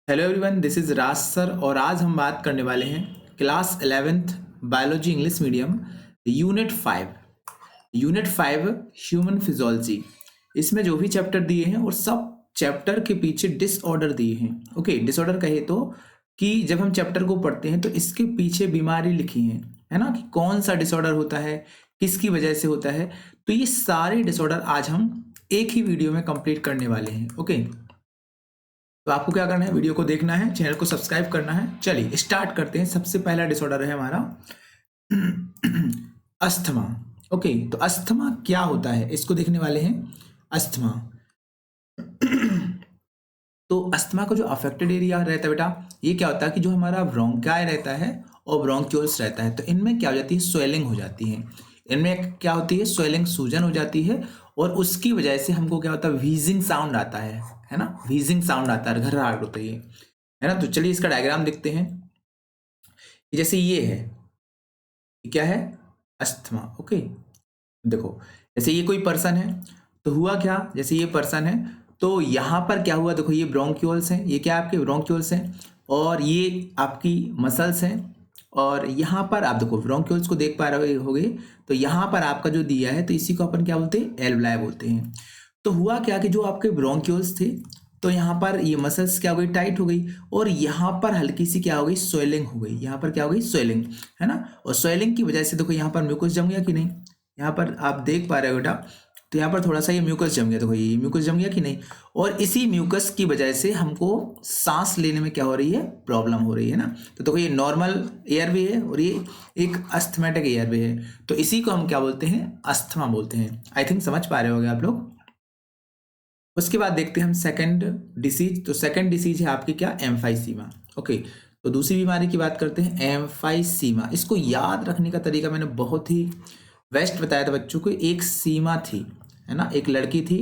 Hello everyone, this is Raj sir और आज हम बात करने वाले हैं class 11th biology English medium unit 5 human physiology. इसमें जो भी चैप्टर दिए हैं और सब चैप्टर के पीछे डिसऑर्डर दिए हैं। ओके, डिसऑर्डर कहे तो कि जब हम चैप्टर को पढ़ते हैं तो इसके पीछे बीमारी लिखी है ना, कि कौन सा डिसऑर्डर होता है, किसकी वजह से होता है। तो ये सारे डिसऑर्डर आज हम एक ही वीडियो में कंप्लीट करने वाले हैं। ओके, तो आपको क्या करना है, वीडियो को देखना है, चैनल को सब्सक्राइब करना है। चलिए स्टार्ट करते हैं। सबसे पहला डिसऑर्डर है हमारा अस्थमा। ओके, तो अस्थमा क्या होता है इसको देखने वाले हैं। अस्थमा तो अस्थमा का जो अफेक्टेड एरिया रहता है बेटा, ये क्या होता है कि जो हमारा ब्रोंकाई रहता है और ब्रोंक्यूल्स रहता है, तो इनमें क्या हो जाती है, स्वेलिंग हो जाती है। इनमें क्या होती है, स्वेलिंग, सूजन हो जाती है और उसकी वजह से हमको क्या होता है, व्हीजिंग साउंड आता है ना, व्हीजिंग साउंड आता है, घर्राहट होती है ना। तो चलिए इसका डायग्राम देखते हैं। जैसे ये है, ये क्या है, अस्थमा। ओके, देखो जैसे ये कोई पर्सन है, तो हुआ क्या, जैसे ये पर्सन है तो यहाँ पर क्या हुआ, देखो ये ब्रोंक्यूल्स हैं, ये क्या आपके ब्रोंक्यूल्स हैं और ये आपकी मसल्स हैं। और यहाँ पर आप देखो ब्रोंक्यूल्स को देख पा रहे होगे, तो यहाँ पर आपका जो दिया है तो इसी को अपन क्या बोलते हैं, एल्वलाई बोलते हैं। तो हुआ क्या कि जो आपके ब्रोंक्यूल्स थे, तो यहाँ पर ये मसल्स क्या हो गई, टाइट हो गई और यहाँ पर हल्की सी क्या हो गई, स्वेलिंग हो गई। यहाँ पर क्या हो गई, स्वेलिंग, है ना। और स्वेलिंग की वजह से देखो यहाँ पर म्यूकस जम गया कि नहीं, यहाँ पर आप देख पा रहे हो बेटा, तो यहाँ पर थोड़ा सा ये म्यूकस जम गया। देखो ये म्यूकस जम गया कि नहीं, और इसी म्यूकस की वजह से हमको सांस लेने में क्या हो रही है, प्रॉब्लम हो रही है ना। तो देखो ये नॉर्मल एयरवे है और ये एक अस्थमेटिक एयरवे है, तो इसी को हम क्या बोलते हैं, अस्थमा बोलते हैं। आई थिंक समझ पा रहे होगे आप लोग। उसके बाद देखते हैं हम सेकंड डिसीज। तो सेकंड डिसीज है आपकी क्या, एम्फाइसीमा। ओके, तो दूसरी बीमारी की बात करते हैं, एम्फाइसीमा। इसको याद रखने का तरीका मैंने बहुत ही बेस्ट बताया था बच्चों को। एक सीमा थी, है ना, एक लड़की थी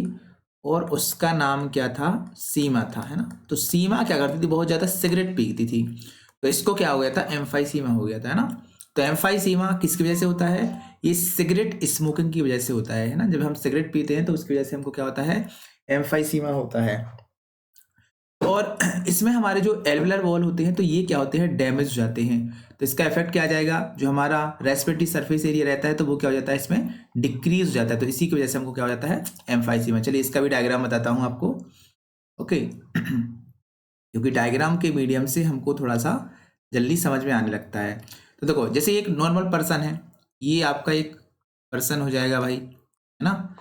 और उसका नाम क्या था, सीमा था, है ना। तो सीमा क्या करती थी, बहुत ज़्यादा सिगरेट पीती थी, तो इसको क्या हो गया था, एम्फाइसीमा हो गया था, है ना। तो एम्फाइसीमा किसकी वजह से होता है, ये सिगरेट स्मोकिंग की वजह से होता है ना। जब हम सिगरेट पीते हैं तो उसकी वजह से हमको क्या होता है, एम्फाइसीमा होता है। और इसमें हमारे जो एल्वेलर वॉल होते हैं तो ये क्या होते हैं, डैमेज हो जाते हैं। तो इसका इफेक्ट क्या आ जाएगा, जो हमारा रेस्पिरेटरी सरफेस एरिया रहता है तो वो क्या हो जाता है, इसमें डिक्रीज हो जाता है। तो इसी की वजह से हमको क्या हो जाता है, एम्फाइसीमा। चलिए इसका भी डायग्राम बताता हूँ आपको। ओके क्योंकि डायग्राम के मीडियम से हमको थोड़ा सा जल्दी समझ में आने लगता है। तो देखो जैसे एक नॉर्मल पर्सन है, ये आपका एक पर्सन हो जाएगा भाई, है ना।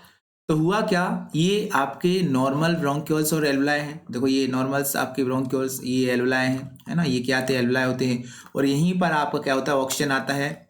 तो हुआ क्या, ये आपके नॉर्मल ब्रोंक्यूल्स और एल्वुलाई हैं। देखो ये नॉर्मल्स आपके ब्रोंक्यूल्स, ये एल्वुलाई हैं, है ना। ये क्या आते हैं, एल्वुलाई होते हैं। और यहीं पर आपका क्या होता है, ऑक्सीजन आता है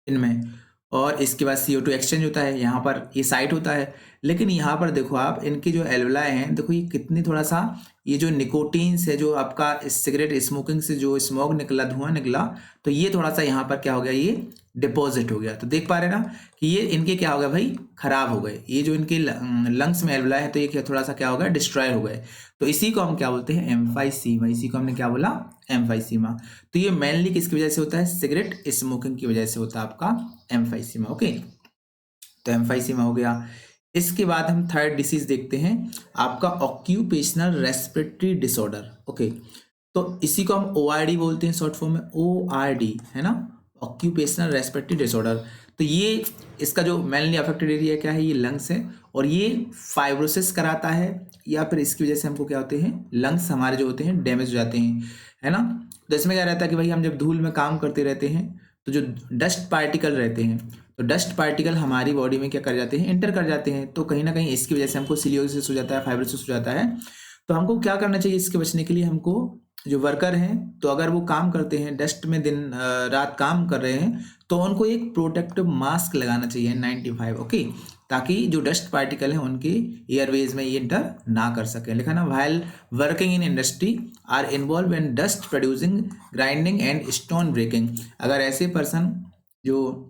इनमें, और इसके बाद CO2 एक्सचेंज होता है, यहाँ पर ये साइट होता है। लेकिन यहाँ पर देखो आप, इनकी जो एल्वुलाई हैं, देखो ये कितनी थोड़ा सा, ये जो निकोटीन से जो आपका सिगरेट स्मोकिंग से जो स्मोक निकला, धुआं निकला, तो ये थोड़ा सा यहाँ पर क्या हो गया, ये डिपॉजिट हो गया। तो देख पा रहे हैं ना कि ये इनके क्या हो गया भाई, खराब हो गए। ये जो इनके लंग्स में एल्वुलाई है तो ये थोड़ा सा क्या हो गया, डिस्ट्रॉय हो गए। तो इसी को हम क्या बोलते हैं, एम्फाइसीमा। इसी को हमने क्या बोला, एम्फाइसीमा। तो ये मेनली किसकी वजह से होता है, सिगरेट स्मोकिंग की वजह से होता है आपका एम्फाइसीमा। ओके, तो एम्फाइसीमा हो गया। इसके बाद हम थर्ड डिसीज देखते हैं, आपका ऑक्यूपेशनल रेस्पिरेटरी डिसऑर्डर। ओके, तो इसी को हम ORD बोलते हैं, शॉर्ट फॉर्म में ORD, है ना, ऑक्यूपेशनल रेस्पिरेटरी डिसऑर्डर। तो ये इसका जो मेनली अफेक्टेड एरिया क्या है, ये लंग्स है और ये फाइब्रोसिस कराता है, या फिर इसकी वजह से हमको क्या होते हैं, लंग्स हमारे जो होते हैं डैमेज हो जाते हैं, है ना। तो इसमें क्या रहता है कि भाई हम जब धूल में काम करते रहते हैं तो जो डस्ट पार्टिकल रहते हैं, तो डस्ट पार्टिकल हमारी बॉडी में क्या कर जाते हैं, इंटर कर जाते हैं। तो कहीं ना कहीं इसकी वजह से हमको सिलियोसिस हो जाता है, फाइब्रोसिस हो जाता है। तो हमको क्या करना चाहिए इसके बचने के लिए, हमको जो वर्कर हैं तो अगर वो काम करते हैं डस्ट में, दिन रात काम कर रहे हैं, तो उनको एक प्रोटेक्टिव मास्क लगाना चाहिए N95। ओके, ताकि जो डस्ट पार्टिकल हैं उनके एयरवेज में ये इंटर ना कर सकें। लिखा ना, while working in industry are involve in dust producing, grinding and stone breaking. अगर ऐसे पर्सन जो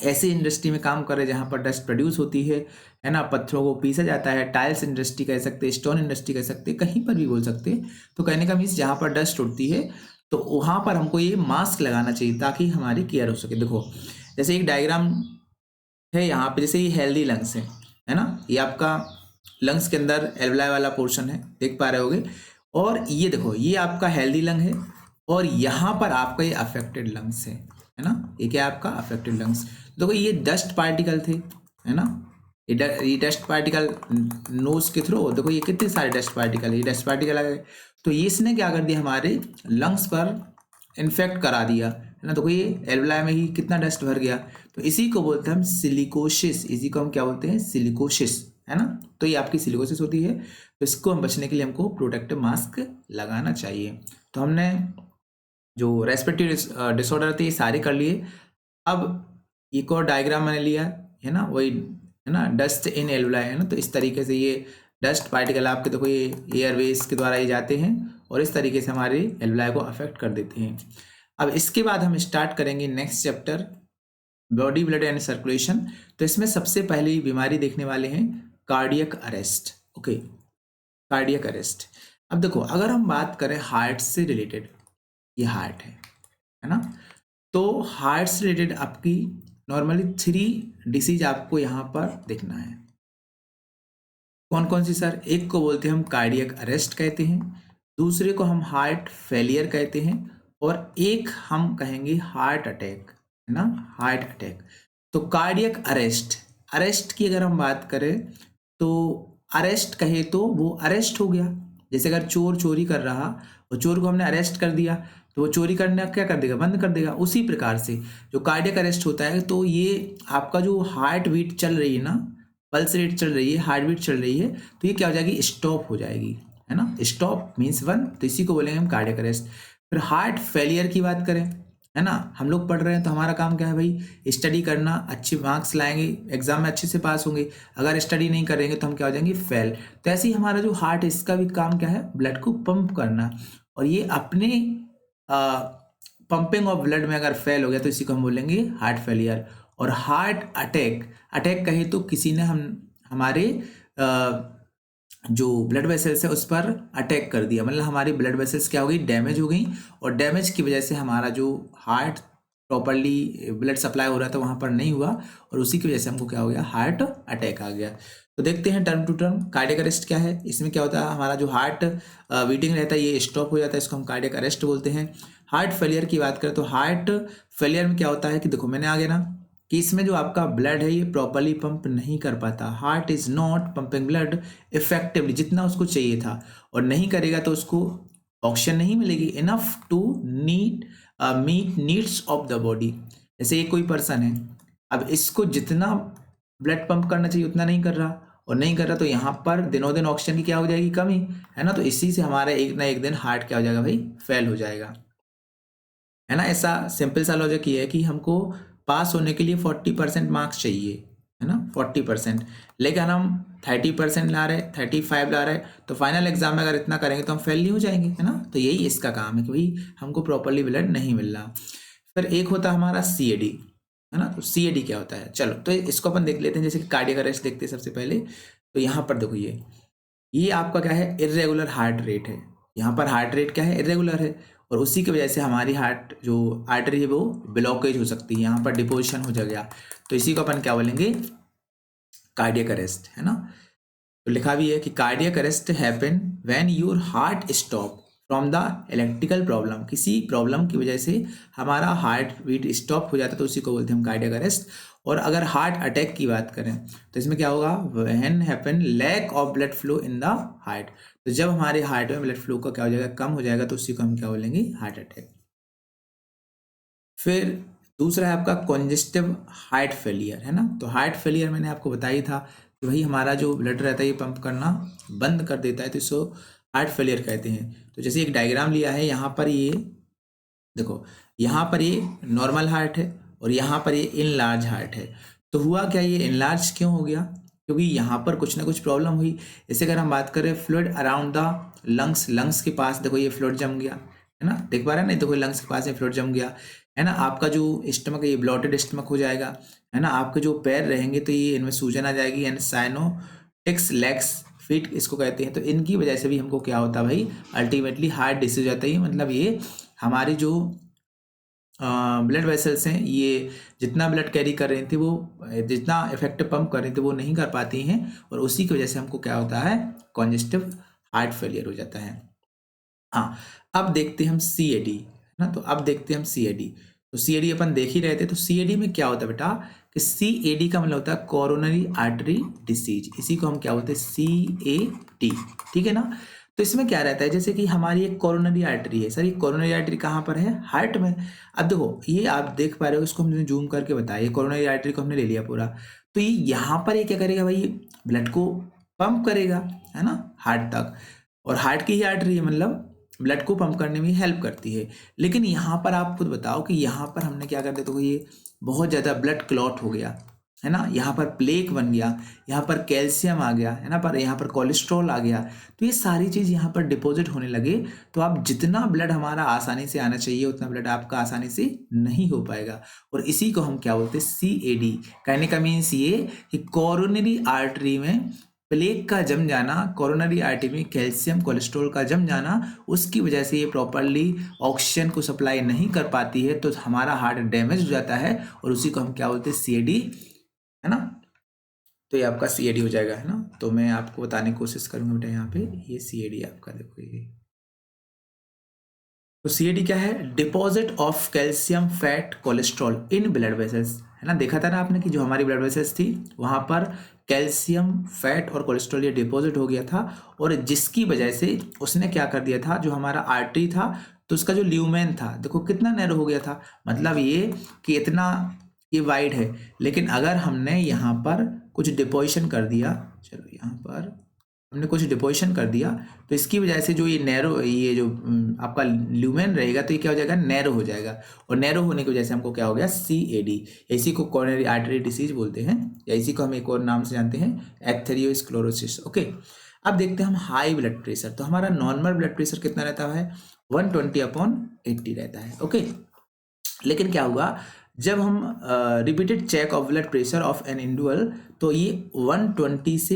ऐसी इंडस्ट्री में काम कर रहे हैं जहाँ पर डस्ट प्रोड्यूस होती है ना, पत्थरों को पीसा जाता है, टाइल्स इंडस्ट्री कह सकते हैं, स्टोन इंडस्ट्री कह सकते हैं, कहीं पर भी बोल सकते हैं। तो कहने का मीन्स जहाँ पर डस्ट उड़ती है तो वहाँ पर हमको ये मास्क लगाना चाहिए ताकि हमारी केयर हो सके। देखो जैसे एक डायग्राम है यहाँ पे, जैसे ये हेल्दी लंग्स है ना, ये आपका लंग्स के अंदर एल्वुलाई वाला पोर्शन है, देख पा रहे होगे। और ये देखो ये आपका हेल्दी लंग है और यहाँ पर आपका ये अफेक्टेड लंग्स है ना, ये क्या है आपका अफेक्टेड लंग्स। देखो ये डस्ट पार्टिकल थे, है ना, ये डस्ट पार्टिकल नोज के थ्रू, देखो ये कितने सारे डस्ट पार्टिकल है, ये डस्ट पार्टिकल आ गए, तो ये इसने क्या कर दिया हमारे लंग्स पर इन्फेक्ट करा दिया, है ना। तो ये एल्वलाई में ही कितना डस्ट भर गया, तो इसी को बोलते हैं हम सिलिकोसिस, इसी को हम क्या बोलते हैं सिलिकोसिस, है ना। तो ये आपकी सिलिकोसिस होती है, तो इसको हम बचने के लिए हमको प्रोटेक्टिव मास्क लगाना चाहिए। तो हमने जो रेस्पिरेटरी डिसऑर्डर थे ये सारे कर लिए। अब एक और डायग्राम मैंने लिया है ना, वही है ना, डस्ट इन एल्वुलाई, है ना। तो इस तरीके से ये डस्ट पार्टिकल आपके देखो ये एयरवेज के द्वारा ये जाते हैं और इस तरीके से हमारे एल्वुलाई को अफेक्ट कर देते हैं। अब इसके बाद हम स्टार्ट करेंगे next chapter body blood and circulation. तो इसमें सबसे पहले बीमारी देखने वाले हैं cardiac arrest. Okay, cardiac arrest. अब देखो अगर हम बात करें हार्ट से रिलेटेड, ये हार्ट है ना, तो हार्ट से रिलेटेड आपकी नॉर्मली 3 डिसीज आपको यहाँ पर देखना है। कौन कौन सी सर? एक को बोलते हैं हम कार्डियक अरेस्ट कहते हैं, दूसरे को हम हार्ट फेलियर कहते हैं, और एक हम कहेंगे हार्ट अटैक, है ना, हार्ट अटैक। तो कार्डियक अरेस्ट, अरेस्ट की अगर हम बात करें तो अरेस्ट कहे तो वो अरेस्ट हो गया, जैसे अगर चोर चोरी कर रहा और चोर को हमने अरेस्ट कर दिया तो वो चोरी करना क्या कर देगा, बंद कर देगा। उसी प्रकार से जो कार्डियक अरेस्ट होता है तो ये आपका जो हार्ट बीट चल रही है ना, पल्स रेट चल रही है, हार्ट बीट चल रही है, तो ये क्या हो जाएगी, स्टॉप हो जाएगी, है ना। स्टॉप मीन्स बंद, तो इसी को बोलेंगे हम कार्डियक अरेस्ट। फिर हार्ट फेलियर की बात करें, है ना, हम लोग पढ़ रहे हैं तो हमारा काम क्या है भाई, स्टडी करना, अच्छे मार्क्स लाएंगे, एग्जाम में अच्छे से पास होंगे। अगर स्टडी नहीं करेंगे तो हम क्या हो जाएंगे, फेल। तो ऐसे ही हमारा जो हार्ट है इसका भी काम क्या है, ब्लड को पंप करना, और ये अपने पंपिंग ऑफ ब्लड में अगर फेल हो गया तो इसी को हम बोलेंगे हार्ट फेलियर। और हार्ट अटैक, अटैक कहे तो किसी ने हमारे जो ब्लड वेसल्स है उस पर अटैक कर दिया, मतलब हमारी ब्लड वेसल्स क्या हो गई, डैमेज हो गई, और डैमेज की वजह से हमारा जो हार्ट प्रॉपरली ब्लड सप्लाई हो रहा था वहाँ पर नहीं हुआ, और उसी की वजह से हमको क्या हो गया, हार्ट अटैक आ गया। तो देखते हैं term to term. Cardiac arrest क्या है, इसमें क्या होता है, हमारा जो हार्ट बीटिंग रहता है ये स्टॉप हो जाता है, इसको हम कार्डियक अरेस्ट बोलते हैं। हार्ट फेलियर की बात करें तो हार्ट फेलियर में क्या होता है कि देखो मैंने आगे ना कि इसमें जो आपका ब्लड है ये प्रॉपरली पंप नहीं कर पाता, heart is not pumping blood effectively, जितना उसको चाहिए था, और नहीं करेगा तो उसको ऑक्सीजन नहीं मिलेगी enough to meet needs of the body. जैसे ये कोई पर्सन है, अब इसको जितना ब्लड पंप करना चाहिए उतना नहीं कर रहा, और नहीं कर रहा तो यहाँ पर दिनों दिन ऑक्सीजन की क्या हो जाएगी, कमी, है ना। तो इसी से हमारा एक ना एक दिन हार्ट क्या हो जाएगा भाई, फेल हो जाएगा, है ना। ऐसा सिंपल सा लॉजिक ये है कि हमको पास होने के लिए 40% मार्क्स चाहिए, है ना, 40%, लेकिन हम 30% ला रहे, 35 ला रहे, तो फाइनल एग्जाम में अगर इतना करेंगे तो हम फेल नहीं हो जाएंगे, है ना। तो यही इसका काम है कि भाई हमको प्रॉपरली ब्लड नहीं मिल रहा। फिर एक होता है हमारा CAD, है ना। तो CAD क्या होता है, चलो तो इसको अपन देख लेते हैं। जैसे कि कार्डियक अरेस्ट देखते हैं सबसे पहले, तो यहाँ पर देखो ये आपका क्या है, इर्रेगुलर हार्ट रेट है। यहाँ पर हार्ट रेट क्या है, इर्रेगुलर है, और उसी की वजह से हमारी हार्ट जो आर्टरी है वो ब्लॉकेज हो सकती है, यहाँ पर डिपोजिशन हो गया, तो इसी को अपन क्या बोलेंगे, कार्डियक अरेस्ट, है ना। तो लिखा भी है कि cardiac arrest happen when your heart stop from the electrical problem, किसी प्रॉब्लम की वजह से हमारा हार्ट बीट स्टॉप हो जाता है, तो उसी को बोलते हैं हम कार्डियक अरेस्ट। और अगर हार्ट अटैक की बात करें तो इसमें क्या होगा, when happen lack of blood flow in the heart, तो जब हमारे हार्ट में ब्लड फ्लो का क्या हो जाएगा, कम हो जाएगा, तो उसी को हम क्या बोलेंगे, हार्ट अटैक। फिर दूसरा है आपका कॉन्जेस्टिव हार्ट फेलियर, है ना। तो हार्ट फेलियर मैंने आपको बताया था कि भाई हमारा जो ब्लड रहता है ये पंप करना बंद कर देता है, तो इसको हार्ट फेलियर कहते हैं। तो जैसे एक डायग्राम लिया है, यहाँ पर ये देखो, यहाँ पर ये नॉर्मल हार्ट है और यहाँ पर ये इनलार्ज हार्ट है। तो हुआ क्या, ये इनलार्ज क्यों हो गया, क्योंकि यहाँ पर कुछ ना कुछ प्रॉब्लम हुई। जैसे अगर हम बात करें fluid around the lungs, lungs के पास देखो ये फ्लूइड जम गया, है ना, देख पा रहे हैं ना, देखो लंग्स के पास ये फ्लूइड जम गया, है ना। आपका जो स्टमक है ये ब्लॉटेड स्टमक हो जाएगा, है ना। आपके जो पैर रहेंगे तो ये इनमें सूजन आ जाएगी, एंड साइनोटिक्स लेग्स फीट इसको कहते हैं। तो इनकी वजह से भी हमको क्या होता है भाई, अल्टीमेटली हार्ट डिसीज होता है। मतलब ये हमारी जो ब्लड वेसल्स हैं ये जितना ब्लड कैरी कर रही थी, वो जितना इफेक्टिव पंप कर रही थी वो नहीं कर पाती हैं, और उसी की वजह से हमको क्या होता है, कॉन्जेस्टिव हार्ट फेलियर हो जाता है। हाँ, अब देखते हैं हम CAD, है ना। तो अब देखते हैं हम CAD। तो CAD अपन देख ही रहे थे। तो CAD में क्या होता है बेटा कि CAD का मतलब होता है कोरोनरी आर्टरी डिसीज, इसी को हम क्या बोलते हैं CAD, ठीक है ना। तो इसमें क्या रहता है, जैसे कि हमारी एक कोरोनरी आर्टरी है। सर ये कोरोनरी आर्टरी कहाँ पर है, हार्ट में। अब देखो ये आप देख पा रहे हो, इसको हमने जूम करके बताया, ये कोरोनरी आर्टरी को हमने ले लिया पूरा। तो ये यहाँ पर ये क्या करेगा भाई, ब्लड को पंप करेगा, है ना, हार्ट तक। और हार्ट की ही आर्टरी है, मतलब ब्लड को पंप करने में हेल्प करती है। लेकिन यहाँ पर आप खुद बताओ कि यहाँ पर हमने क्या कर दिया, तो ये बहुत ज़्यादा ब्लड क्लॉट हो गया, है ना, यहाँ पर प्लेक बन गया, यहाँ पर कैल्शियम आ गया, है ना, पर यहाँ पर कोलेस्ट्रॉल आ गया। तो ये सारी चीज़ यहाँ पर डिपॉजिट होने लगे। तो आप जितना ब्लड हमारा आसानी से आना चाहिए उतना ब्लड आपका आसानी से नहीं हो पाएगा। और इसी को हम क्या बोलते हैं CAD। कहने का मीन्स ये कि कोरोनरी आर्टरी में प्लेक का जम जाना, कोरोनरी आर्टरी में कैल्शियम कोलेस्ट्रॉल का जम जाना, उसकी वजह से ये प्रॉपरली ऑक्सीजन को सप्लाई नहीं कर पाती है, तो हमारा हार्ट डैमेज हो जाता है। और उसी को हम क्या बोलते हैं CAD, है ना। तो ये आपका CAD हो जाएगा, है ना। तो मैं आपको बताने की कोशिश करूंगा बेटा, यहाँ पे ये CAD आपका देखो ये। तो CAD क्या है, deposit of calcium fat cholesterol in blood vessels, है ना। देखा था ना आपने कि जो हमारी ब्लड वेसल्स थी वहां पर कैल्शियम फैट और कोलेस्ट्रॉल ये डिपॉजिट हो गया था। और जिसकी वजह से उसने क्या कर दिया था, जो हमारा आर्टरी था, तो उसका जो ल्यूमेन था देखो कितना नैरो हो गया था। मतलब ये कि इतना ये वाइड है। लेकिन अगर हमने यहाँ पर कुछ डिपोजिशन कर दिया, चलो यहाँ पर हमने कुछ डिपोजिशन कर दिया, तो इसकी वजह से जो ये नैरो, ये जो आपका ल्यूमेन रहेगा, तो ये क्या हो जाएगा, नैरो हो जाएगा। और नैरो होने की वजह से हमको क्या हो गया, CAD। इसी को कोरोनरी आर्टरी डिसीज बोलते हैं, या इसी को हम एक और नाम से जानते हैं एथेरियोस्क्लेरोसिस। ओके, अब देखते हैं हम हाई ब्लड प्रेशर। तो हमारा नॉर्मल ब्लड प्रेशर कितना रहता है, 120/80 रहता है। ओके, लेकिन क्या हुआ, जब हम repeated check of blood pressure of an individual, तो ये 120 से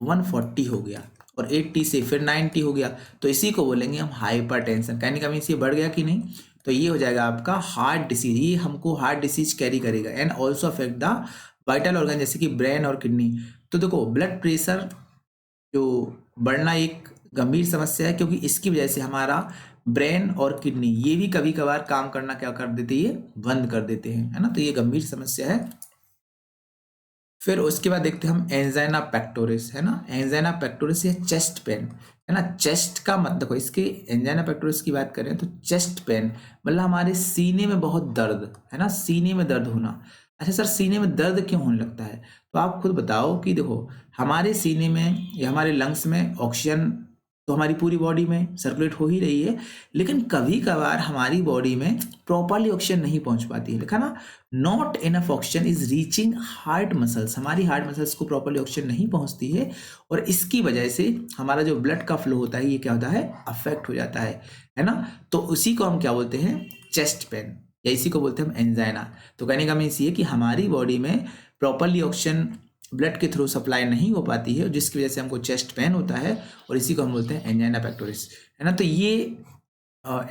140 हो गया, और 80 से फिर 90 हो गया। तो इसी को बोलेंगे हम हाइपरटेंशन। कहने का मीन्स ये बढ़ गया कि नहीं, तो ये हो जाएगा आपका हार्ट डिसीज। ये हमको हार्ट डिसीज कैरी करेगा। And also affect the vital organ, जैसे कि ब्रेन और किडनी। तो देखो ब्लड प्रेशर जो बढ़ना एक गंभीर समस्या है, क्योंकि इसकी वजह से हमारा ब्रेन और किडनी ये भी कभी कभार काम करना क्या कर देते हैं, ये बंद कर देते हैं, है ना। तो ये गंभीर समस्या है। फिर उसके बाद देखते हैं हम एंजाइना पेक्टोरिस, है ना। एंजाइना पेक्टोरिस या चेस्ट पेन, है ना। चेस्ट का मत देखो, इसके एंजाइना पेक्टोरिस की बात करें तो चेस्ट पेन मतलब हमारे सीने में बहुत दर्द, है ना, सीने में दर्द होना। अच्छा सर, सीने में दर्द क्यों होने लगता है, तो आप खुद बताओ कि देखो हमारे सीने में या हमारे लंग्स में ऑक्सीजन तो हमारी पूरी बॉडी में सर्कुलेट हो ही रही है, लेकिन कभी कभार हमारी बॉडी में प्रॉपरली ऑक्सीजन नहीं पहुंच पाती है। लिखा ना, not enough oxygen is reaching heart muscles, हमारी हार्ट मसल्स को प्रॉपरली ऑक्सीजन नहीं पहुंचती है। और इसकी वजह से हमारा जो ब्लड का फ्लो होता है ये क्या होता है, अफेक्ट हो जाता है ना। तो उसी को हम क्या बोलते हैं, चेस्ट पेन, या इसी को बोलते हैं हम एंजाइना। तो कहने का मीन्स ये कि हमारी बॉडी में प्रॉपरली ऑक्सीजन ब्लड के थ्रू सप्लाई नहीं हो पाती है, जिसकी वजह से हमको चेस्ट पेन होता है, और इसी को हम बोलते हैं एंजाइना पेक्टोरिस, है ना। तो ये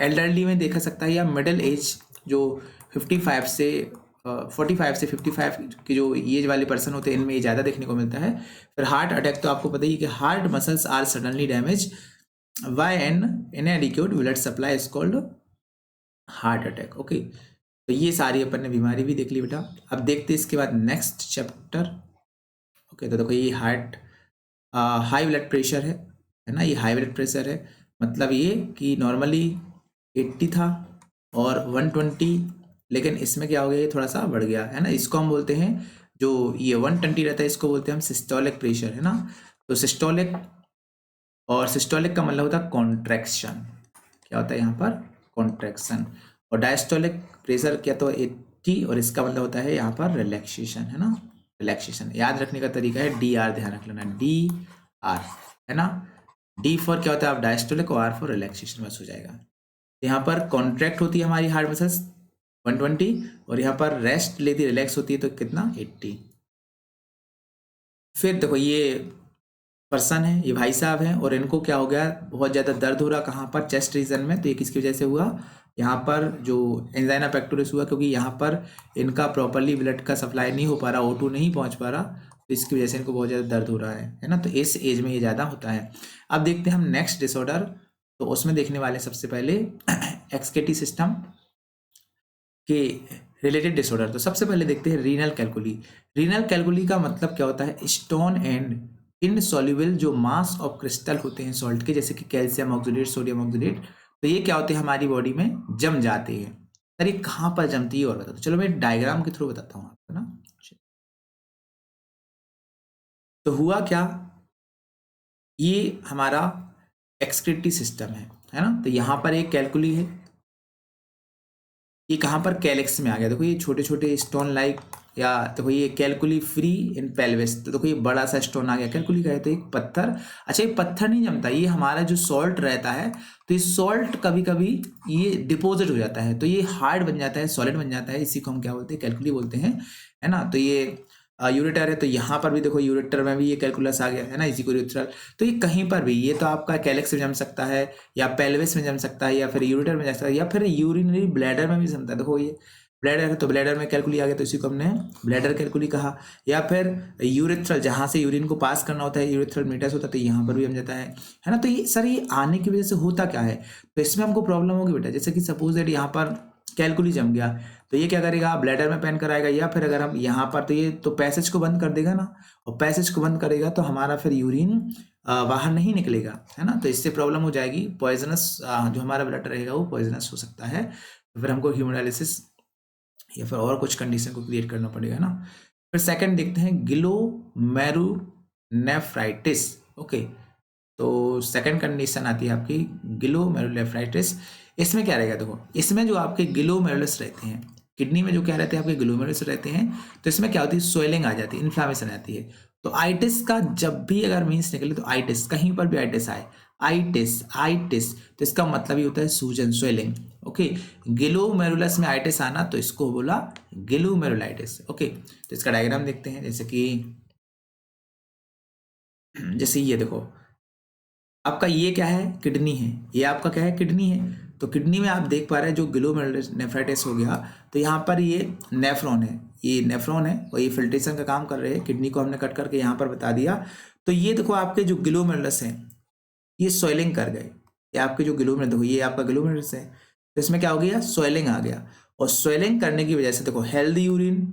एल्डरली में देखा सकता है, या मिडिल एज जो 55 से 45 से 55 की जो एज वाले पर्सन होते हैं, इनमें ये ज़्यादा देखने को मिलता है। फिर हार्ट अटैक, तो आपको पता ही कि heart muscles are suddenly damage by an inadequate blood supply is called heart attack. Okay, तो ये सारी अपन ने बीमारी भी देख ली बेटा। अब देखते हैं इसके बाद नेक्स्ट चैप्टर। ओके, तो देखो ये हार्ट हाई ब्लड प्रेशर है ना। ये हाई ब्लड प्रेशर है, मतलब ये कि नॉर्मली 80 था और 120, लेकिन इसमें क्या हो गया, ये थोड़ा सा बढ़ गया, है ना। इसको हम बोलते हैं, जो ये 120 रहता है इसको बोलते हैं हम सिस्टोलिक प्रेशर, है ना। तो सिस्टोलिक, और सिस्टोलिक का मतलब होता है कॉन्ट्रैक्शन। क्या होता है यहाँ पर, कॉन्ट्रैक्शन। और डायस्टोलिक प्रेशर क्या, तो 80, और इसका मतलब होता है यहाँ पर रिलैक्सेशन, है ना, रिलैक्सेशन। याद रखने का तरीका है DR, ध्यान रख लेना, DR, है ना। D फॉर क्या होता है, आप डायस्टोलिक, और R फॉर रिलैक्सेशन, बस हो जाएगा। यहाँ पर कॉन्ट्रैक्ट होती है हमारी हार्ट मसल्स 120, और यहाँ पर रेस्ट लेती, रिलैक्स होती है, तो कितना, 80। फिर देखो ये पर्सन है, ये भाई साहब हैं, और इनको क्या हो गया, बहुत ज़्यादा दर्द हो रहा, कहाँ पर, चेस्ट रीजन में। तो ये किसकी वजह से हुआ, यहाँ पर जो एंजाइना पेक्टोरिस हुआ, क्योंकि यहाँ पर इनका प्रॉपरली ब्लड का सप्लाई नहीं हो पा रहा, O2 नहीं पहुँच पा रहा, तो इसकी वजह से इनको बहुत ज़्यादा दर्द हो रहा है ना। तो इस एज में ये ज़्यादा होता है। अब देखते हैं हम नेक्स्ट डिसऑर्डर, तो उसमें देखने वाले सबसे पहले एक्सकेटी सिस्टम के रिलेटेड डिसऑर्डर। तो सबसे पहले देखते हैं रीनल कैलकुली। रीनल कैलकुली का मतलब क्या होता है, स्टोन एंड इनसॉल्युबल जो मास ऑफ क्रिस्टल होते हैं सॉल्ट के, जैसे कि कैल्शियम ऑक्सीडेट, सोडियम ऑक्सीडेट, तो ये क्या होते हैं हमारी बॉडी में जम जाते हैं। सर ये कहाँ पर जमती है और बता दो। चलो मैं डायग्राम के थ्रू बताता हूँ आपको ना। तो हुआ क्या, ये हमारा एक्सक्रीटरी सिस्टम है ना। तो यहाँ पर एक कैलकुली है, ये कहाँ पर कैलेक्स में आ गया। देखो ये छोटे छोटे स्टोन लाइक, या देखो ये कैलकुली फ्री इन पेल्विस। तो देखो ये बड़ा सा स्टोन आ गया, कैलकुली का है तो एक पत्थर। अच्छा ये पत्थर नहीं जमता, ये हमारा जो सॉल्ट रहता है, तो ये सॉल्ट कभी कभी ये डिपोजिट हो जाता है, तो ये हार्ड बन जाता है, सॉलिड बन जाता है, इसी को हम क्या बोलते हैं, कैलकुली बोलते हैं, है ना। तो ये यूरेटर है, तो यहाँ पर भी देखो यूरेटर में भी ये कैलकुलस आ गया है ना, इसी को यूरेथ्रल। तो ये कहीं पर भी, ये तो आपका कैलेक्स में जम सकता है, या पेल्विस में जम सकता है, या फिर यूरेटर में जम सकता है, या फिर यूरिनरी ब्लैडर में भी जमता है। देखो ये ब्लैडर है, तो ब्लैडर में कैलकुली आ गया, तो इसी को हमने ब्लैडर कैलकुली कहा। या फिर यूरेथ्रल, जहाँ से यूरिन को पास करना होता है, यूरेथ्रल मीटर्स होता है, तो यहाँ पर भी जम जाता है ना। तो ये सर ये आने की वजह से होता क्या है, तो इसमें हमको प्रॉब्लम होगी बेटा। जैसे कि सपोज दैट यहाँ पर कैलकुली जम गया, तो ये क्या करेगा, ब्लैडर में पेन कराएगा, या फिर अगर हम यहाँ पर, तो ये तो पैसेज को बंद कर देगा ना, और पैसेज को बंद करेगा तो हमारा फिर यूरिन बाहर नहीं निकलेगा, है ना। तो इससे प्रॉब्लम हो जाएगी, पॉइजनस जो हमारा ब्लड रहेगा वो पॉइजनस हो सकता है। तो फिर हमको हीमोडायलिसिस या फिर और कुछ कंडीशन को क्रिएट करना पड़ेगा ना। फिर सेकंड देखते हैं ग्लोमेरुलनेफ्राइटिस। ओके, तो सेकंड कंडीशन आती है आपकी ग्लोमेरुलनेफ्राइटिस। इसमें क्या रहेगा, देखो इसमें जो आपके ग्लोमेरुलस रहते हैं, किडनी में जो क्या रहते हैं आपके ग्लोमेरुलस रहते हैं, तो इसमें क्या होती है, स्वेलिंग आ जाती है, इन्फ्लामेशन आती है। तो आइटिस का जब भी अगर मीन्स निकले, तो आइटिस कहीं पर भी आइटिस आए, आइटिस आइटिस, तो इसका मतलब ही होता है सूजन, स्वेलिंग। ओके, ग्लोमेरुलस में आइटिस आना, तो इसको बोला ग्लोमेरुलाइटिस। ओके, तो इसका डायग्राम देखते हैं। जैसे ये देखो, आपका ये क्या है, किडनी है, ये आपका क्या है, किडनी है। तो किडनी में आप देख पा रहे हैं जो ग्लोमेरुलनेफ्राइटिस हो गया, तो यहाँ पर ये नेफ्रॉन है, ये नेफ्रॉन है, और ये फिल्ट्रेशन का काम कर रहे हैं। किडनी को हमने कट करके यहाँ पर बता दिया। तो ये देखो आपके जो ग्लोमेरुलस हैं, ये स्वेलिंग कर गए। ये आपके जो ग्लोमेरुलस, देखो ये आपका ग्लोमेरुलस है, तो इसमें क्या हो गया, स्वेलिंग आ गया। और स्वेलिंग करने की वजह से देखो हेल्दी यूरिन,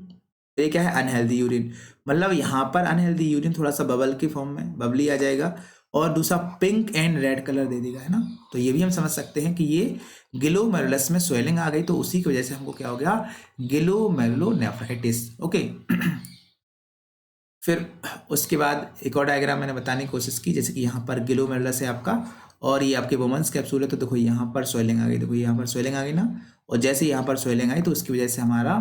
ये क्या है, अनहेल्दी यूरिन। मतलब यहाँ पर अनहेल्दी यूरिन थोड़ा सा बबल की फॉर्म में, बबली आ जाएगा, और दूसरा पिंक एंड रेड कलर दे देगा, है ना। तो ये भी हम समझ सकते हैं कि ये ग्लोमेरुलस में स्वेलिंग आ गई, तो उसी की वजह से हमको क्या हो गया, ग्लोमेरुलोनेफ्राइटिस। ओके फिर उसके बाद एक और डायग्राम मैंने बताने की कोशिश की, जैसे कि यहाँ पर ग्लोमेरुलस है आपका, और ये आपके वुमेन्स कैप्सूल है, तो देखो यहाँ पर स्वेलिंग आ गई, देखो यहाँ पर स्वेलिंग आ गई ना, और जैसे यहाँ पर स्वेलिंग आई, तो उसकी वजह से हमारा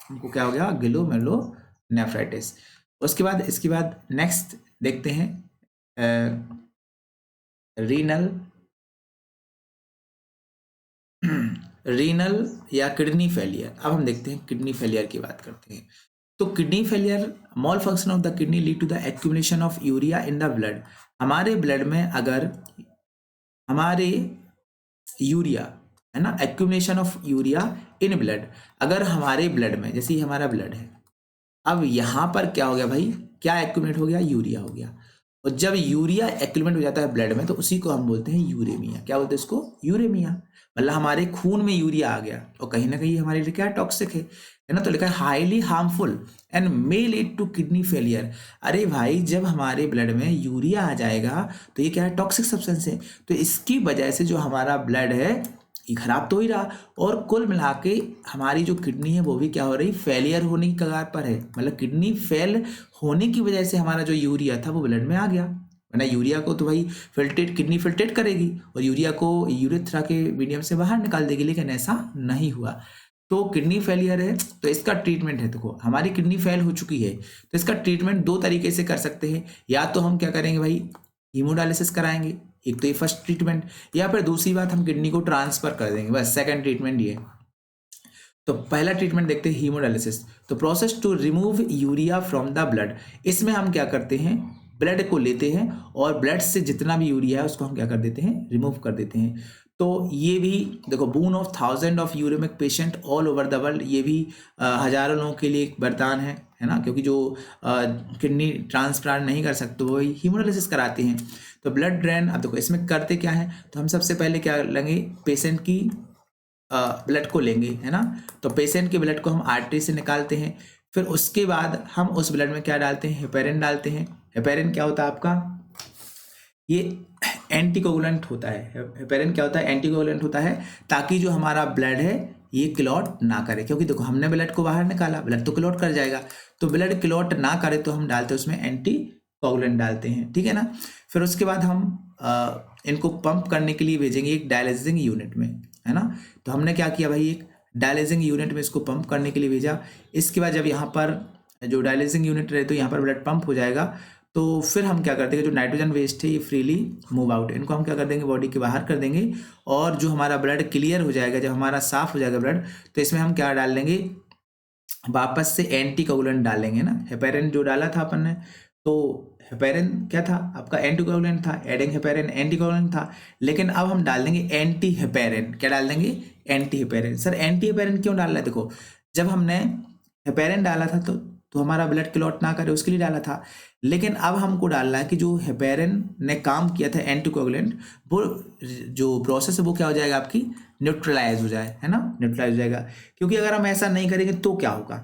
हमको क्या हो गया, ग्लोमेरुलोनेफ्राइटिस। उसके बाद इसके बाद नेक्स्ट देखते हैं रीनल रीनल या किडनी फेलियर। अब हम देखते हैं किडनी फेलियर की बात करते हैं। तो kidney failure, malfunction of the kidney lead to the accumulation of urea in the blood. हमारे ब्लड में अगर हमारे यूरिया, है ना, accumulation of urea in blood, अगर हमारे ब्लड में, जैसे ही हमारा ब्लड है, अब यहाँ पर क्या हो गया भाई, क्या एक्यूमुलेट हो गया, यूरिया हो गया। और जब यूरिया एक्यूमुलेट हो जाता है ब्लड में, तो उसी को हम बोलते हैं यूरेमिया। क्या बोलते हैं इसको, यूरेमिया। मतलब हमारे खून में यूरिया आ गया, और कहीं ना कहीं हमारे लिए क्या टॉक्सिक है ना। तो लिखा है highly harmful and may lead to kidney failure. अरे भाई जब हमारे ब्लड में यूरिया आ जाएगा, तो ये क्या है, टॉक्सिक सब्सटेंस है, तो इसकी वजह से जो हमारा ब्लड है ये खराब तो हो ही रहा, और कुल मिला के हमारी जो किडनी है वो भी क्या हो रही, फेलियर होने की कगार पर है। मतलब किडनी फेल होने की वजह से हमारा जो यूरिया था वो ब्लड में आ गया। वरना यूरिया को तो भाई फिल्ट्रेट, किडनी फिल्ट्रेट करेगी, और यूरिया को यूरेथ्रा के मीडियम से बाहर निकाल देगी, लेकिन ऐसा नहीं हुआ। तो किडनी फेलियर है, तो इसका ट्रीटमेंट है, देखो हमारी किडनी फेल हो चुकी है, तो इसका ट्रीटमेंट दो तरीके से कर सकते हैं। या तो हम क्या करेंगे भाई, हीमोडायलिसिस कराएंगे, एक तो ये फर्स्ट ट्रीटमेंट, या फिर दूसरी बात हम किडनी को ट्रांसफर कर देंगे, बस सेकंड ट्रीटमेंट ये। तो पहला ट्रीटमेंट देखते हैं हीमोडायलिसिस। तो process to remove urea from the blood, इसमें हम क्या करते हैं, ब्लड को लेते हैं और ब्लड से जितना भी यूरिया है उसको हम क्या कर देते हैं, रिमूव कर देते हैं। तो ये भी देखो, boon of thousand of uraemic patient all over the world, ये भी हजारों लोगों के लिए एक वरदान है ना, क्योंकि जो किडनी ट्रांसप्लांट नहीं कर सकते वो हीमोडायलिसिस कराते हैं। तो ब्लड ड्रेन, अब देखो इसमें करते क्या है, तो हम सबसे पहले क्या लेंगे, पेशेंट की ब्लड को लेंगे, है ना। तो पेशेंट के ब्लड को हम आर्टरी से निकालते हैं, फिर उसके बाद हम उस ब्लड में क्या डालते हैं, हेपेरिन डालते हैं। हेपेरिन क्या होता है आपका, ये एंटीकोगुलेंट होता है। हेपेरिन क्या होता है, एंटीकोगुलेंट होता है, ताकि जो हमारा ब्लड है ये क्लॉट ना करे, क्योंकि देखो हमने ब्लड को बाहर निकाला, ब्लड तो क्लॉट कर जाएगा, तो ब्लड क्लॉट ना करे तो हम डालते हैं उसमें एंटीकोगुलेंट डालते हैं, ठीक है ना। फिर उसके बाद हम इनको पंप करने के लिए भेजेंगे एक डायलिसिंग यूनिट में, है ना। तो हमने क्या किया भाई, एक डायलिसिंग यूनिट में इसको पंप करने के लिए भेजा। इसके बाद जब यहाँ पर जो डायलिसिंग यूनिट रहे तो यहाँ पर ब्लड पंप हो जाएगा, तो फिर हम क्या करते हैं, जो नाइट्रोजन वेस्ट है ये फ्रीली मूव आउट, इनको हम क्या कर देंगे, बॉडी के बाहर कर देंगे। और जो हमारा ब्लड क्लियर हो जाएगा, जब हमारा साफ हो जाएगा ब्लड, तो इसमें हम क्या डाल देंगे, वापस से एंटीकोगुलेंट डालेंगे ना। हेपेरिन जो डाला था अपन ने, तो हेपेरिन क्या था आपका, एंटीकोगुलेंट था, एडिंग हेपेरिन एंटीकोगुलेंट था, लेकिन अब हम डाल देंगे एंटी हेपेरिन। क्या डाल देंगे, anti heparin. Sir anti heparin क्यों डाल रहा है, देखो जब हमने हेपेरिन डाला था तो हमारा ब्लड क्लॉट ना करे उसके लिए डाला था, लेकिन अब हमको डालना है कि जो हेपेरिन ने काम किया था एंटीकोगुलेंट, वो जो प्रोसेस है वो क्या हो जाएगा आपकी, न्यूट्रलाइज हो जाए, है ना, न्यूट्रलाइज हो जाएगा। क्योंकि अगर हम ऐसा नहीं करेंगे तो क्या होगा,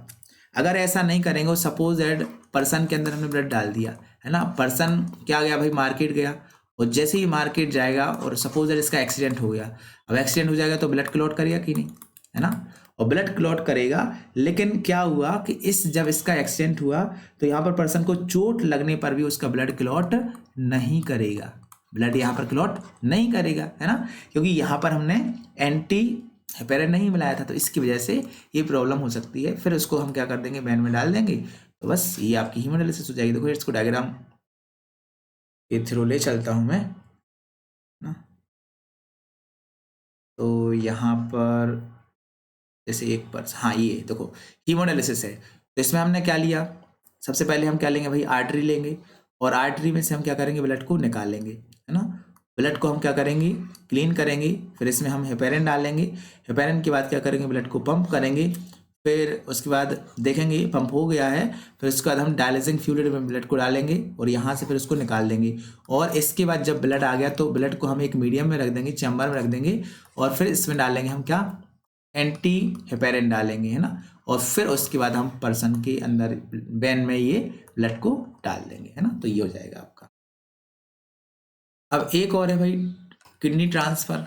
अगर ऐसा नहीं करेंगे और सपोज दैट पर्सन के अंदर हमने ब्लड डाल दिया, है ना, पर्सन क्या गया भाई, मार्केट गया, और जैसे ही मार्केट जाएगा और सपोज दैट इसका एक्सीडेंट हो गया, अब एक्सीडेंट हो जाएगा तो ब्लड क्लॉट करेगा कि नहीं, है ना, और ब्लड क्लॉट करेगा। लेकिन क्या हुआ कि जब इसका एक्सीडेंट हुआ तो यहाँ पर पर्सन को चोट लगने पर भी उसका ब्लड क्लॉट नहीं करेगा, ब्लड यहाँ पर क्लॉट नहीं करेगा, है ना, क्योंकि यहाँ पर हमने एंटी हेपेरिन नहीं मिलाया था, तो इसकी वजह से ये प्रॉब्लम हो सकती है। फिर उसको हम क्या कर देंगे, वैन में डाल देंगे, तो बस ये आपकी हीमोडायलिसिस हो जाएगी। देखो इसको डायग्राम के थ्रू ले चलता हूँ मैं ना। तो यहाँ पर जैसे एक पर्स, हाँ ये देखो हीमोडायलिसिस है, तो इसमें हमने क्या लिया, सबसे पहले हम क्या लेंगे भाई, आर्टरी लेंगे, और आर्टरी में से हम क्या करेंगे, ब्लड को निकाल लेंगे, है ना। ब्लड को हम क्या करेंगे, क्लीन करेंगे, फिर इसमें हम हेपेरिन डालेंगे। हेपेरिन के बाद क्या करेंगे, ब्लड को पंप करेंगे, फिर उसके बाद देखेंगे पंप हो गया है, फिर उसके बाद हम डायलिसिंग फ्लूइड में ब्लड को डालेंगे और यहाँ से फिर उसको निकाल देंगे। और इसके बाद जब ब्लड आ गया तो ब्लड को हम एक मीडियम में रख देंगे, चैम्बर में रख देंगे, और फिर इसमें डालेंगे हम क्या, एंटी हेपेरिन डालेंगे, है ना। और फिर उसके बाद हम पर्सन के अंदर वेन में ये ब्लड को डाल देंगे, है ना, तो ये हो जाएगा आपका। अब एक और है भाई, किडनी ट्रांसफर,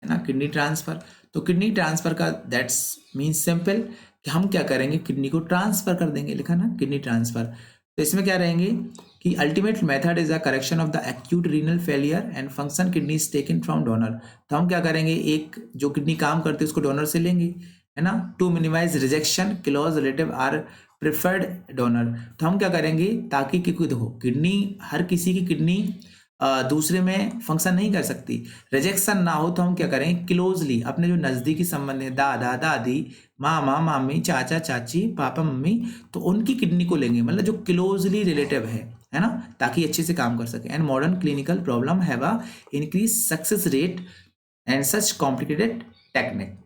है ना, किडनी ट्रांसफर। तो किडनी ट्रांसफर का दैट्स मीन्स सिंपल कि हम क्या करेंगे, किडनी को ट्रांसफर कर देंगे, लिखा ना किडनी ट्रांसफर। तो इसमें क्या रहेंगे कि ultimate method is a correction of the acute renal failure and function kidney is taken from donor. तो हम क्या करेंगे, एक जो किडनी काम करती है उसको डोनर से लेंगे, है ना, to minimise rejection close relative are preferred donor. तो हम क्या करेंगे, ताकि क्योंकि देखो किडनी, हर किसी की किडनी दूसरे में फंक्शन नहीं कर सकती, रिजेक्शन ना हो, तो हम क्या करें, क्लोजली अपने जो नज़दीकी संबंध है, दादा दादी, मामा मामी, चाचा चाची, पापा मम्मी, तो उनकी किडनी को लेंगे, मतलब जो क्लोजली रिलेटिव है ना, ताकि अच्छे से काम कर सके। And modern clinical problem have a increase success rate and such complicated technique.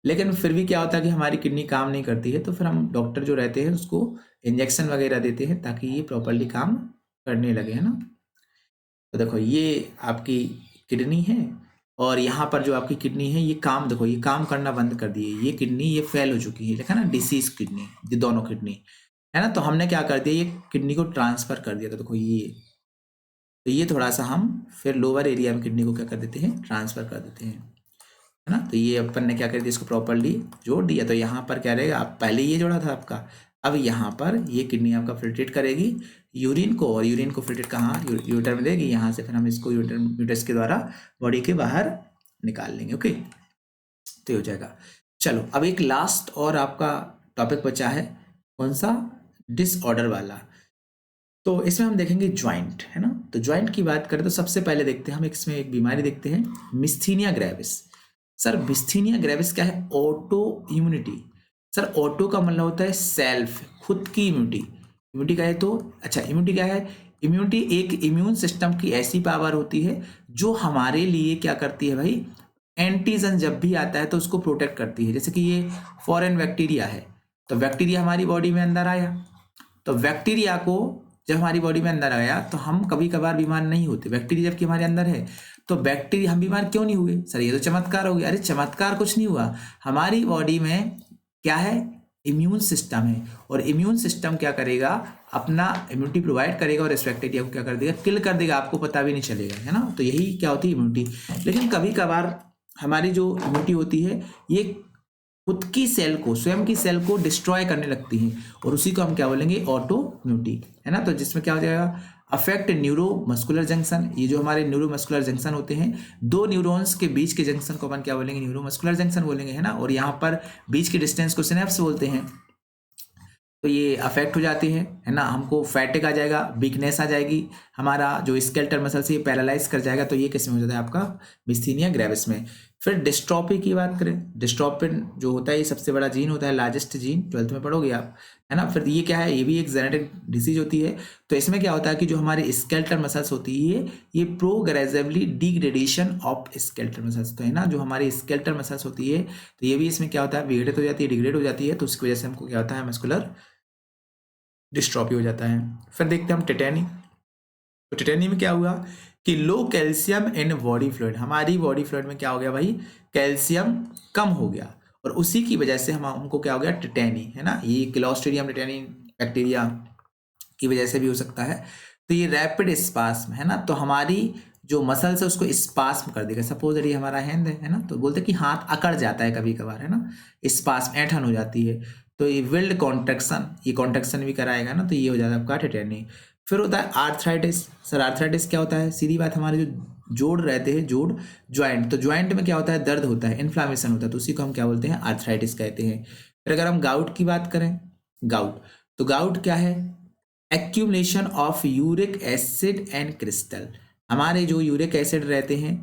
लेकिन फिर भी क्या होता है कि हमारी किडनी काम नहीं करती है, तो फिर हम डॉक्टर जो रहते हैं उसको इंजेक्शन वगैरह देते हैं ताकि ये प्रॉपरली काम करने लगे, है ना। तो देखो ये आपकी किडनी है, और यहाँ पर जो आपकी किडनी है ये काम, देखो ये काम करना बंद कर दिए, ये किडनी ये फेल हो चुकी है, लिखा ना डिसीज किडनी, ये दोनों किडनी, है ना। तो हमने क्या कर दिया, ये किडनी को ट्रांसफर कर दिया। तो देखो ये, तो ये थोड़ा सा हम फिर लोअर एरिया में किडनी को क्या कर देते हैं, ट्रांसफर कर देते हैं, है ना। तो ये अपन ने क्या कर दिया, इसको प्रॉपरली जोड़ दिया। तो यहाँ पर क्या रहेगा, आप पहले ये जोड़ा था आपका, अब यहाँ पर ये किडनी आपका फिल्ट्रेट करेगी यूरिन को, और यूरिन को फिल्ट्रेट कहाँ, यूटर में देगी, यहाँ से फिर हम इसको यूटरस के द्वारा बॉडी के बाहर निकाल लेंगे। ओके, तो ये हो जाएगा। चलो अब एक लास्ट और आपका टॉपिक बचा है, कौन सा, डिसऑर्डर वाला। तो इसमें हम देखेंगे ज्वाइंट, है ना। तो ज्वाइंट की बात करें तो सबसे पहले देखते हैं हम इसमें एक बीमारी देखते हैं, मिस्थीनिया ग्रेविस। सर मिस्थीनिया ग्रेविस क्या है, ऑटो इम्यूनिटी। सर ऑटो का मतलब होता है सेल्फ, खुद की इम्यूनिटी, इम्यूनिटी का है तो अच्छा, इम्यूनिटी क्या है? इम्यूनिटी एक इम्यून सिस्टम की ऐसी पावर होती है जो हमारे लिए क्या करती है भाई, एंटीजन जब भी आता है तो उसको प्रोटेक्ट करती है। जैसे कि ये फॉरेन बैक्टीरिया है, तो बैक्टीरिया हमारी बॉडी में अंदर आया, तो बैक्टीरिया को जब हमारी बॉडी में अंदर आया तो हम कभी कभार बीमार नहीं होते। बैक्टीरिया जबकि हमारे अंदर है तो बैक्टीरिया, हम बीमार क्यों नहीं हुए? सर ये तो चमत्कार हो गया। अरे चमत्कार कुछ नहीं हुआ, हमारी बॉडी में क्या है, इम्यून सिस्टम है, और इम्यून सिस्टम क्या करेगा, अपना इम्यूनिटी प्रोवाइड करेगा और इस बैक्टीरिया को क्या कर देगा, किल कर देगा, आपको पता भी नहीं चलेगा, है ना। तो यही क्या होती है इम्यूनिटी। लेकिन कभी कभार हमारी जो इम्यूनिटी होती है ये खुद की सेल को, स्वयं की सेल को डिस्ट्रॉय करने लगती है, और उसी को हम क्या बोलेंगे, ऑटो इम्यूनिटी, है ना। तो जिसमें क्या हो जाएगा, अफेक्ट न्यूरो मस्कुलर जंक्शन। ये जो हमारे न्यूरो मस्कुलर जंक्शन होते हैं, दो न्यूरॉन्स के बीच के जंक्शन को अपन क्या बोलेंगे, न्यूरो मस्कुलर जंक्शन बोलेंगे, है ना। और यहाँ पर बीच के डिस्टेंस को सिनेप्स बोलते हैं। तो ये अफेक्ट हो जाती है ना। हमको फैटिक आ जाएगा, वीकनेस आ जाएगी, हमारा जो स्केलेटल मसल से ये पैरालाइज कर जाएगा। तो ये किस में हो जाता है आपका, मिस्थीनिया ग्रेविस में। फिर डिस्ट्रॉफी की बात करें, डिस्ट्रॉफिन जो होता है ये सबसे बड़ा जीन होता है, लार्जेस्ट जीन, 12th में पढ़ोगे आप, है ना। फिर ये क्या है, ये भी एक जेनेटिक डिसीज होती है। तो इसमें क्या होता है कि जो हमारे स्केलेटल मसल्स होती है ये progressively degradation of skeletal muscles, तो है ना, जो हमारी स्केलेटल मसल्स होती है तो ये भी इसमें क्या होता है, विघटित हो जाती है, डिग्रेड हो जाती है। तो उसकी वजह से हमको क्या होता है, मस्कुलर डिस्ट्रॉफी हो जाता है। फिर देखते हैं हम टिटेनी। तो टिटेनी में क्या हुआ कि लो कैल्शियम इन बॉडी फ्लूइड, हमारी बॉडी फ्लूइड में क्या हो गया भाई, कैल्शियम कम हो गया, और उसी की वजह से हमको क्या हो गया, टिटेनी, है ना। ये क्लोस्ट्रीडियम टिटेनी बैक्टीरिया की वजह से भी हो सकता है। तो ये रैपिड स्पास्म, है ना, तो हमारी जो मसल्स है उसको स्पास्म कर देगा। सपोज ये हमारा हैंड है ना, तो बोलते हैं कि हाथ अकड़ जाता है कभी कभार, है ना, स्पास्म, ऐंठन हो जाती है। तो ये विल्ड कॉन्ट्रैक्शन, ये कॉन्ट्रैक्शन भी कराएगा ना, तो ये हो जाता है आपका टिटेनी। फिर होता है आर्थराइटिस। सर आर्थराइटिस क्या होता है, सीधी बात, हमारे जो जोड़ रहते हैं, जोड़ ज्वाइंट, तो ज्वाइंट में क्या होता है, दर्द होता है, इन्फ्लामेशन होता है, तो उसी को हम क्या बोलते हैं, आर्थराइटिस कहते हैं। फिर अगर हम गाउट की बात करें, गाउट, तो गाउट क्या है, accumulation of uric acid and crystal. हमारे जो यूरिक एसिड रहते हैं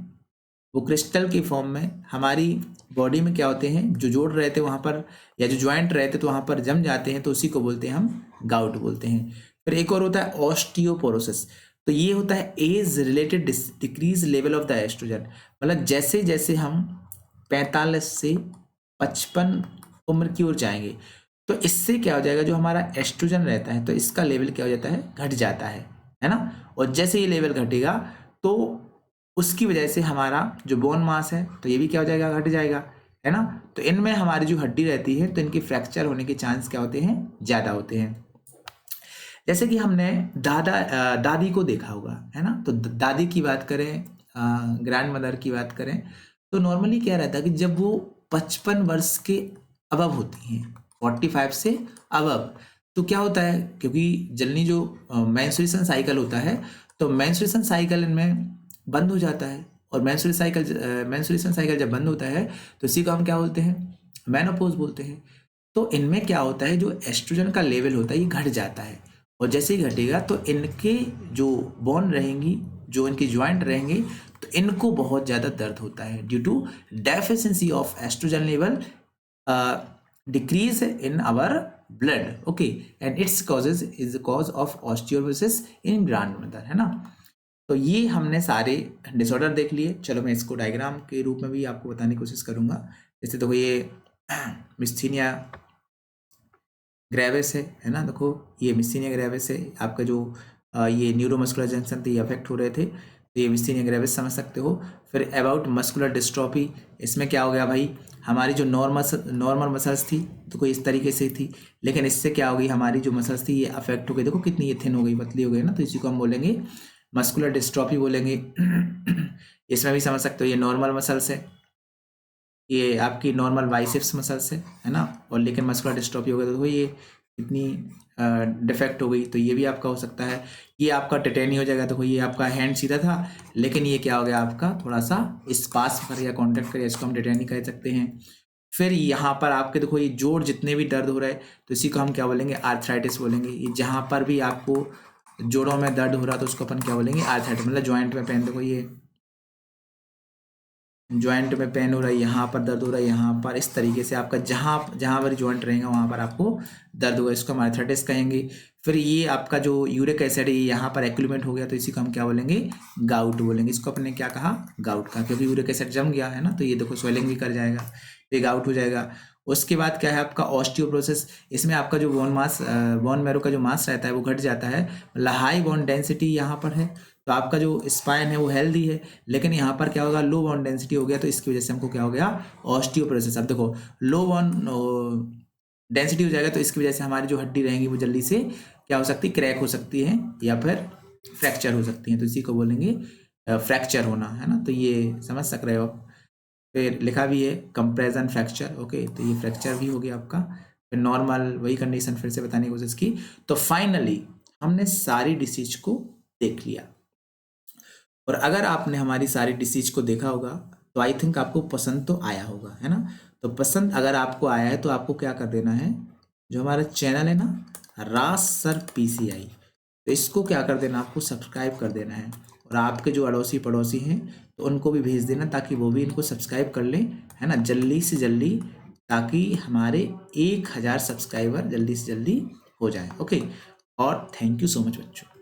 वो क्रिस्टल की फॉर्म में हमारी बॉडी में क्या होते हैं, जो जोड़ रहते हैं वहाँ पर, या जो ज्वाइंट रहते हैं तो वहाँ पर जम जाते हैं, तो उसी को बोलते हैं हम गाउट बोलते हैं। फिर एक और होता है ऑस्टियोपोरोसिस। तो ये होता है age related decrease level of the oestrogen, मतलब जैसे जैसे हम 45 से 55 उम्र की ओर जाएंगे तो इससे क्या हो जाएगा, जो हमारा एस्ट्रोजन रहता है तो इसका लेवल क्या हो जाता है, घट जाता है ना। और जैसे ये लेवल घटेगा तो उसकी वजह से हमारा जो बोन मास है तो ये भी क्या हो जाएगा, घट जाएगा, है ना। तो इनमें हमारी जो हड्डी रहती है तो इनकी फ्रैक्चर होने के चांस क्या होते हैं, ज़्यादा होते हैं। जैसे कि हमने दादी को देखा होगा, है ना। तो दादी की बात करें, ग्रैंड मदर की बात करें, तो नॉर्मली क्या रहता है कि जब वो 55 वर्ष के अबव होती हैं, 45 से अबव, तो क्या होता है, क्योंकि जनरली जो मेंस्ट्रुएशन साइकिल होता है तो मेंस्ट्रुएशन साइकिल इनमें बंद हो जाता है, और मेंस्ट्रुएशन साइकिल जब बंद होता है तो इसी को हम क्या बोलते हैं, मेनोपॉज बोलते हैं। तो इनमें क्या होता है, जो एस्ट्रोजन का लेवल होता है ये घट जाता है, और जैसे ही घटेगा तो इनके जो बोन रहेंगी, जो इनके ज्वाइंट रहेंगे, तो इनको बहुत ज़्यादा दर्द होता है due to deficiency of oestrogen level decrease in our blood, okay, and its causes is the cause of osteoporosis in grand mother, है ना। तो ये हमने सारे डिसऑर्डर देख लिए। चलो मैं इसको डायग्राम के रूप में भी आपको बताने की कोशिश करूंगा। जैसे देखो ये मिस्थीनिया ग्रेविस है ना, देखो ये मिस्थीनिया ग्रेविस है, आपका जो ये न्यूरोमस्कुलर जंक्शन थे ये अफेक्ट हो रहे थे, तो ये मिस्थीनिया ग्रेविस समझ सकते हो। फिर अबाउट मस्कुलर डिस्ट्रॉफी, इसमें क्या हो गया भाई, हमारी जो नॉर्मल मसल्स थी तो कोई इस तरीके से थी, लेकिन इससे क्या हो गई, हमारी जो मसल्स थी ये अफेक्ट हो गई, देखो कितनी ये थिन हो गई, पतली हो गई ना, तो इसी को हम बोलेंगे मस्कुलर डिस्ट्रॉफी बोलेंगे। इसमें भी समझ सकते हो ये नॉर्मल मसल्स है, ये आपकी नॉर्मल बाइसेप्स मसल्स है ना, और लेकिन मस्कुलर डिस्ट्रॉफी हो गया तो ये इतनी डिफेक्ट हो गई, तो ये भी आपका हो सकता है। ये आपका टिटेनी हो जाएगा, तो ये आपका हैंड सीधा था लेकिन ये क्या हो गया, आपका थोड़ा सा स्पास कर या कॉन्टेक्ट कर, इसको हम टिटेनी कह सकते हैं। फिर यहाँ पर आपके देखो ये जोड़ जितने भी दर्द हो रहा है तो इसी को हम क्या बोलेंगे, आर्थराइटिस बोलेंगे। ये जहाँ पर भी आपको जोड़ों में दर्द हो रहा है तो उसको अपन क्या बोलेंगे, आर्थराइटिस, मतलब ज्वाइंट में पेन, देखो ये जॉइंट में पेन हो रहा है, यहाँ पर दर्द हो रहा है, यहाँ पर, इस तरीके से आपका जहाँ जहाँ पर जॉइंट रहेगा वहाँ पर आपको दर्द होगा, इसको हम आर्थराइटिस कहेंगे। फिर ये आपका जो यूरिक एसिड है यहाँ पर एक्यूमुलेट हो गया तो इसी को हम क्या बोलेंगे, गाउट बोलेंगे। इसको अपने क्या कहा, गाउट कहा, क्योंकि यूरिक एसिड जम गया है ना, तो ये देखो स्वेलिंग भी कर जाएगा, ये गाउट हो जाएगा। उसके बाद क्या है आपका ऑस्टियोप्रोसिस, इसमें आपका जो बोन मैरो का जो मास रहता है वो घट जाता है, मतलब हाई बोन डेंसिटी यहाँ पर है, तो आपका जो स्पाइन है वो हेल्दी है, लेकिन यहाँ पर क्या होगा, लो बोन डेंसिटी हो गया, तो इसकी वजह से हमको क्या हो गया, ऑस्टियोप्रोसिस। अब देखो लो बोन डेंसिटी हो जाएगा तो इसकी वजह से हमारी जो हड्डी रहेंगी वो जल्दी से क्या हो सकती है, क्रैक हो सकती है या फिर फ्रैक्चर हो सकती है, तो इसी को बोलेंगे फ्रैक्चर होना, है ना। तो ये समझ सक रहे हो आप। फिर लिखा भी है कंप्रेशन फ्रैक्चर, ओके, तो ये फ्रैक्चर भी हो गया आपका। फिर नॉर्मल वही कंडीशन फिर से बताने की कोशिश की। तो फाइनली हमने सारी डिसीज को देख लिया, और अगर आपने हमारी सारी डिसीज को देखा होगा तो आई थिंक आपको पसंद तो आया होगा, है ना। तो पसंद अगर आपको आया है तो आपको क्या कर देना है, जो हमारा चैनल है ना, राज सर पीसीआई, तो इसको क्या कर देना, आपको सब्सक्राइब कर देना है, और आपके जो अड़ोसी पड़ोसी हैं तो उनको भी भेज देना ताकि वो भी इनको सब्सक्राइब कर लें, है ना, जल्दी से जल्दी, ताकि हमारे 1000 सब्सक्राइबर जल्दी से जल्दी हो जाए। ओके, और थैंक यू सो मच बच्चों।